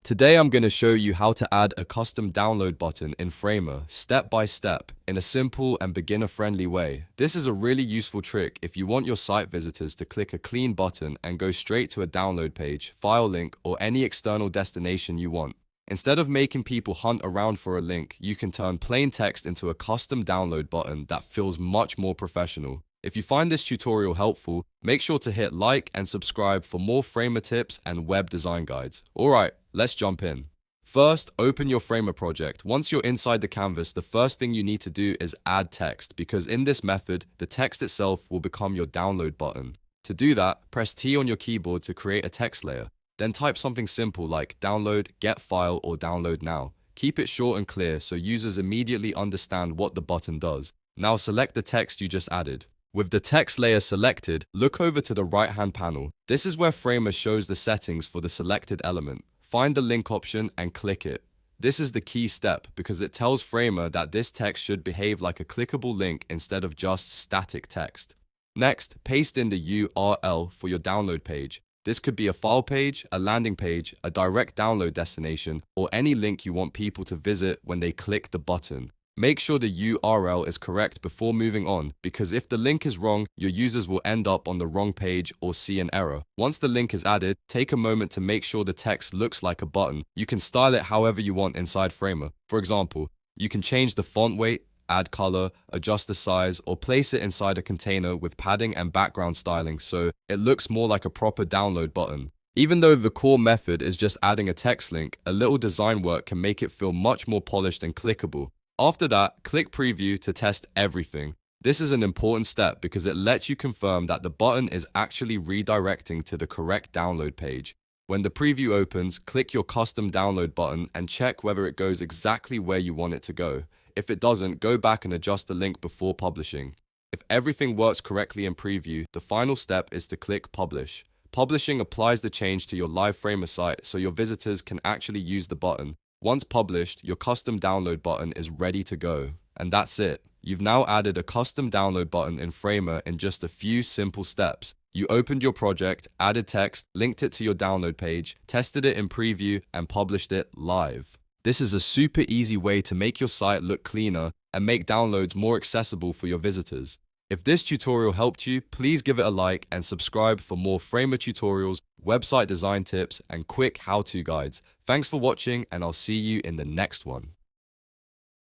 Today I'm going to show you how to add a custom download button in Framer step by step in a simple and beginner-friendly way. This is a really useful trick if you want your site visitors to click a clean button and go straight to a download page, file link, or any external destination you want. Instead of making people hunt around for a link, you can turn plain text into a custom download button that feels much more professional. If you find this tutorial helpful, make sure to hit like and subscribe for more Framer tips and web design guides. Alright, let's jump in. First, open your Framer project. Once you're inside the canvas, the first thing you need to do is add text, because in this method, the text itself will become your download button. To do that, press T on your keyboard to create a text layer. Then type something simple like download, get file, or download now. Keep it short and clear so users immediately understand what the button does. Now select the text you just added. With the text layer selected, look over to the right-hand panel. This is where Framer shows the settings for the selected element. Find the link option and click it. This is the key step because it tells Framer that this text should behave like a clickable link instead of just static text. Next, paste in the URL for your download page. This could be a file page, a landing page, a direct download destination, or any link you want people to visit when they click the button. Make sure the URL is correct before moving on, because if the link is wrong, your users will end up on the wrong page or see an error. Once the link is added, take a moment to make sure the text looks like a button. You can style it however you want inside Framer. For example, you can change the font weight, add color, adjust the size, or place it inside a container with padding and background styling so it looks more like a proper download button. Even though the core method is just adding a text link, a little design work can make it feel much more polished and clickable. After that, click Preview to test everything. This is an important step because it lets you confirm that the button is actually redirecting to the correct download page. When the preview opens, click your custom download button and check whether it goes exactly where you want it to go. If it doesn't, go back and adjust the link before publishing. If everything works correctly in Preview, the final step is to click Publish. Publishing applies the change to your live Framer site so your visitors can actually use the button. Once published, your custom download button is ready to go. And that's it. You've now added a custom download button in Framer in just a few simple steps. You opened your project, added text, linked it to your download page, tested it in Preview, and published it live. This is a super easy way to make your site look cleaner and make downloads more accessible for your visitors. If this tutorial helped you, please give it a like and subscribe for more Framer tutorials, website design tips, and quick how-to guides. Thanks for watching, and I'll see you in the next one.